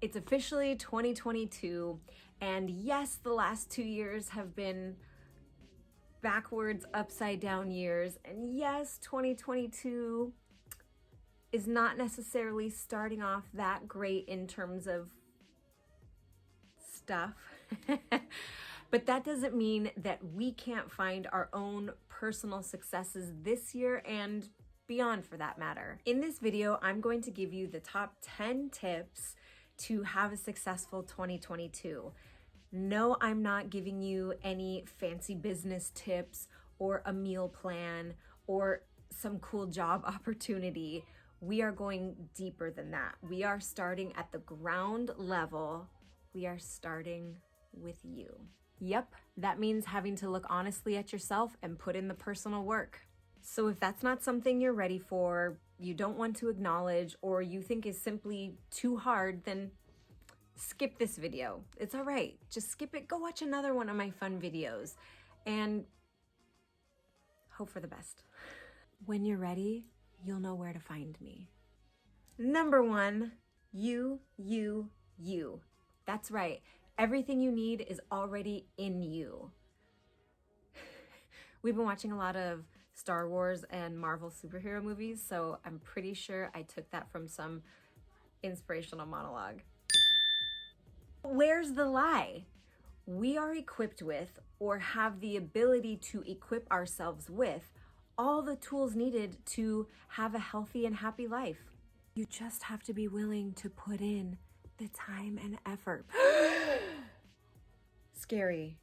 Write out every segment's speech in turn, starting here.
It's officially 2022, and yes, the last 2 years have been backwards, upside down years, and yes, 2022 is not necessarily starting off that great in terms of stuff. But that doesn't mean that we can't find our own personal successes this year and beyond, for that matter. In this video, I'm going to give you the top 10 tips to have a successful 2022. No, I'm not giving you any fancy business tips or a meal plan or some cool job opportunity. We are going deeper than that. We are starting at the ground level. We are starting with you. Yep, that means having to look honestly at yourself and put in the personal work. So if that's not something you're ready for, you don't want to acknowledge, or you think is simply too hard, then skip this video. It's all right. Just skip it. Go watch another one of my fun videos and hope for the best. When you're ready, you'll know where to find me. Number 1, you. That's right. Everything you need is already in you. We've been watching a lot of Star Wars and Marvel superhero movies, so I'm pretty sure I took that from some inspirational monologue. Where's the lie? We are equipped with, or have the ability to equip ourselves with, all the tools needed to have a healthy and happy life. You just have to be willing to put in the time and effort. Scary.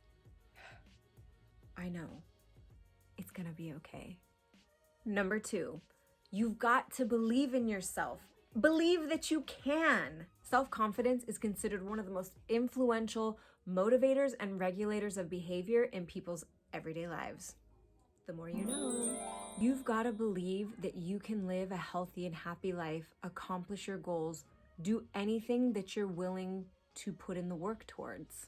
I know. It's gonna be okay. Number 2, you've got to believe in yourself. Believe that you can. Self-confidence is considered one of the most influential motivators and regulators of behavior in people's everyday lives. The more you know. You've got to believe that you can live a healthy and happy life, accomplish your goals, do anything that you're willing to put in the work towards.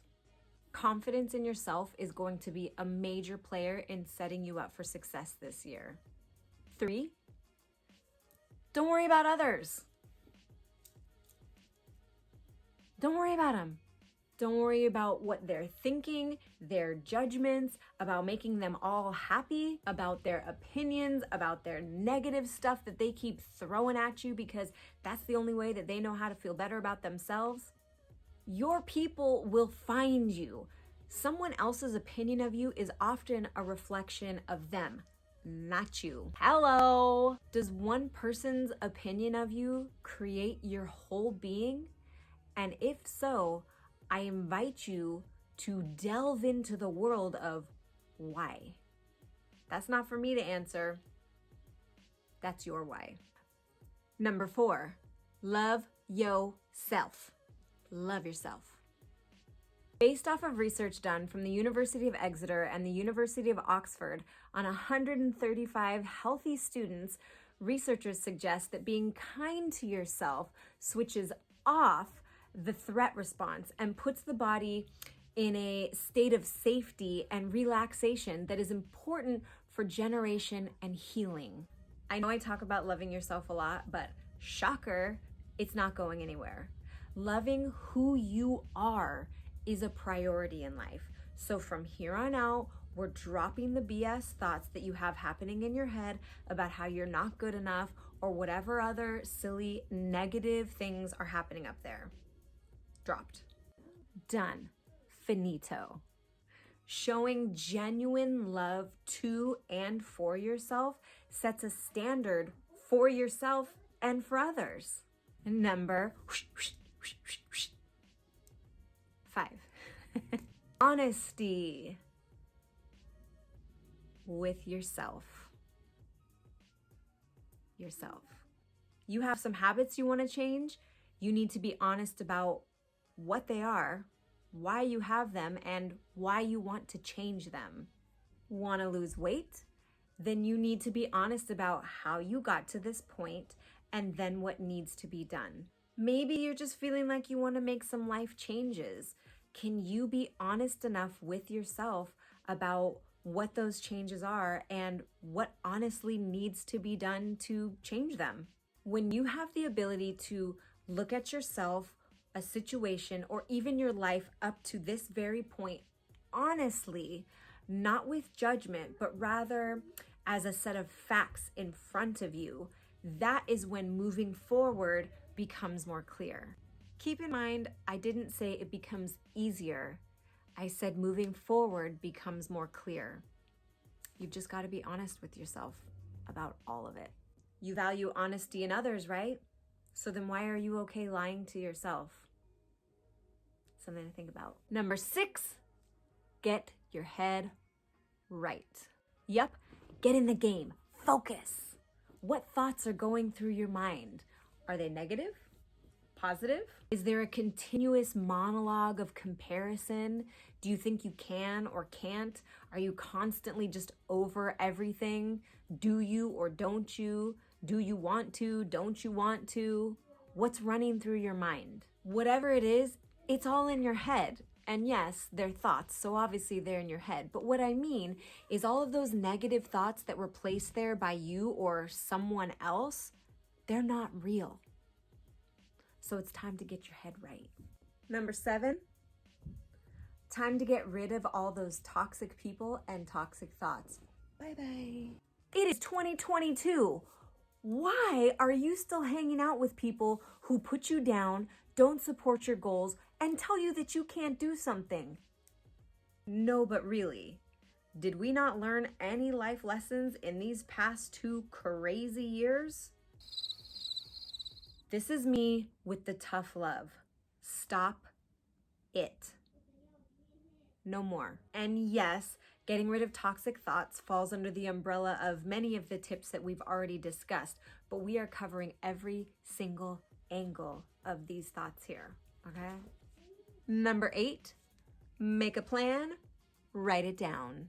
Confidence in yourself is going to be a major player in setting you up for success this year. 3, don't worry about others. Don't worry about them. Don't worry about what they're thinking, their judgments, about making them all happy, about their opinions, about their negative stuff that they keep throwing at you because that's the only way that they know how to feel better about themselves. Your people will find you. Someone else's opinion of you is often a reflection of them, not you. Hello! Does one person's opinion of you create your whole being? And if so, I invite you to delve into the world of why. That's not for me to answer. That's your why. Number 4, love yourself. Love yourself. Based off of research done from the University of Exeter and the University of Oxford on 135 healthy students, researchers suggest that being kind to yourself switches off the threat response and puts the body in a state of safety and relaxation that is important for generation and healing. I know I talk about loving yourself a lot, but shocker, it's not going anywhere. Loving who you are is a priority in life. So from here on out, we're dropping the BS thoughts that you have happening in your head about how you're not good enough or whatever other silly negative things are happening up there. Dropped. Done. Finito. Showing genuine love to and for yourself sets a standard for yourself and for others. Number 5. Honesty with yourself. You have some habits you want to change. You need to be honest about what they are, why you have them, and why you want to change them. Want to lose weight? Then you need to be honest about how you got to this point and then what needs to be done. Maybe you're just feeling like you want to make some life changes. Can you be honest enough with yourself about what those changes are and what honestly needs to be done to change them? When you have the ability to look at yourself a situation, or even your life up to this very point, honestly, not with judgment, but rather as a set of facts in front of you, that is when moving forward becomes more clear. Keep in mind, I didn't say it becomes easier. I said moving forward becomes more clear. You've just got to be honest with yourself about all of it. You value honesty in others, right? So then why are you okay lying to yourself? Something to think about. Number 6, get your head right. Yep, get in the game. Focus. What thoughts are going through your mind? Are they negative? Positive? Is there a continuous monologue of comparison? Do you think you can or can't? Are you constantly just over everything? Do you or don't you? Do you want to? Don't you want to? What's running through your mind? Whatever it is, it's all in your head. And yes, they're thoughts, so obviously they're in your head. But what I mean is all of those negative thoughts that were placed there by you or someone else, they're not real. So it's time to get your head right. Number 7, time to get rid of all those toxic people and toxic thoughts. Bye-bye. It is 2022. Why are you still hanging out with people who put you down, don't support your goals, and tell you that you can't do something? No, but really, did we not learn any life lessons in these past 2 crazy years? This is me with the tough love. Stop it. No more. And yes, getting rid of toxic thoughts falls under the umbrella of many of the tips that we've already discussed, but we are covering every single angle of these thoughts here, okay? Number 8, make a plan, write it down.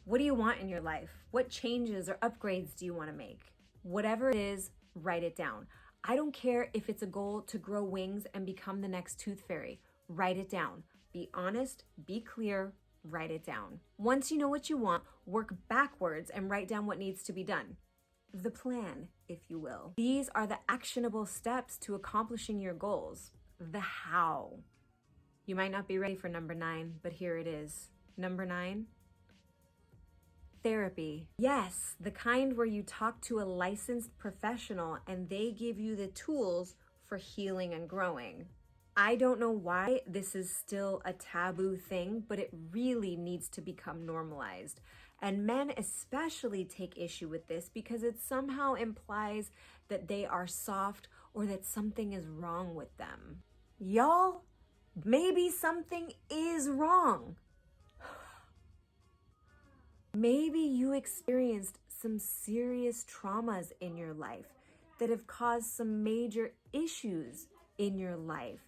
What do you want in your life? What changes or upgrades do you want to make? Whatever it is, write it down. I don't care if it's a goal to grow wings and become the next tooth fairy. Write it down. Be honest, be clear, write it down. Once you know what you want, work backwards and write down what needs to be done. The plan, if you will. These are the actionable steps to accomplishing your goals. The how. You might not be ready for number 9, but here it is. Number 9, therapy. Yes, the kind where you talk to a licensed professional and they give you the tools for healing and growing. I don't know why this is still a taboo thing, but it really needs to become normalized. And men especially take issue with this because it somehow implies that they are soft or that something is wrong with them. Y'all, maybe something is wrong. Maybe you experienced some serious traumas in your life that have caused some major issues in your life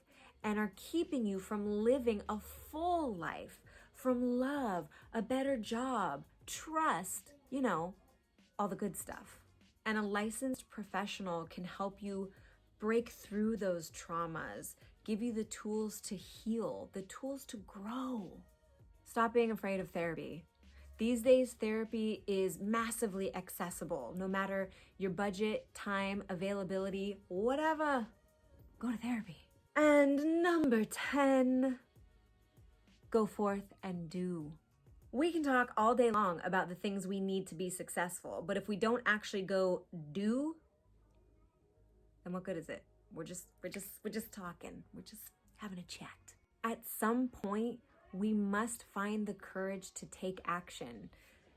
and are keeping you from living a full life, from love, a better job, trust, all the good stuff. And a licensed professional can help you break through those traumas, give you the tools to heal, the tools to grow. Stop being afraid of therapy. These days, therapy is massively accessible. No matter your budget, time, availability, whatever, go to therapy. And number 10, go forth and do. We can talk all day long about the things we need to be successful, but if we don't actually go do, then what good is it? We're just talking. We're just having a chat. At some point, we must find the courage to take action.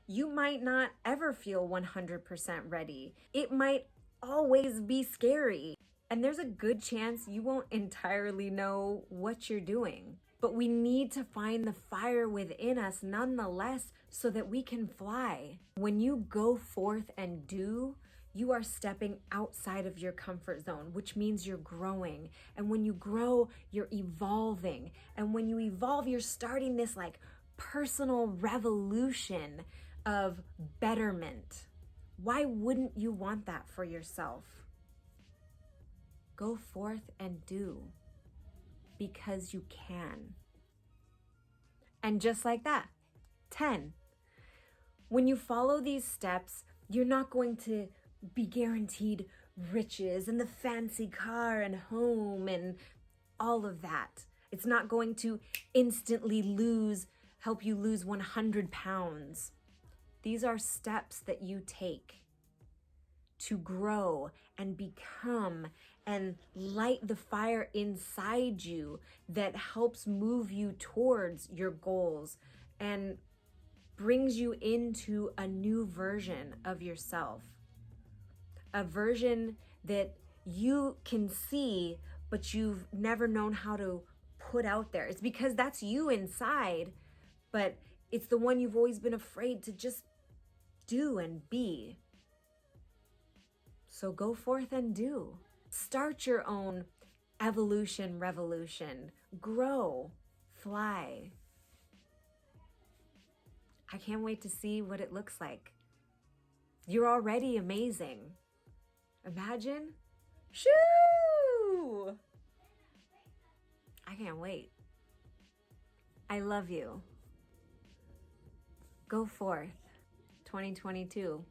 You might not ever feel 100% ready. It might always be scary. And there's a good chance you won't entirely know what you're doing. But we need to find the fire within us nonetheless so that we can fly. When you go forth and do, you are stepping outside of your comfort zone, which means you're growing. And when you grow, you're evolving. And when you evolve, you're starting this personal revolution of betterment. Why wouldn't you want that for yourself? Go forth and do, because you can. And just like that, 10. When you follow these steps, you're not going to be guaranteed riches and the fancy car and home and all of that. It's not going to instantly help you lose 100 pounds. These are steps that you take to grow and become and light the fire inside you that helps move you towards your goals and brings you into a new version of yourself. A version that you can see, but you've never known how to put out there. It's because that's you inside, but it's the one you've always been afraid to just do and be. So go forth and do. Start your own evolution, revolution. Grow, fly. I can't wait to see what it looks like. You're already amazing. Imagine. Shoo! I can't wait. I love you. Go forth. 2022.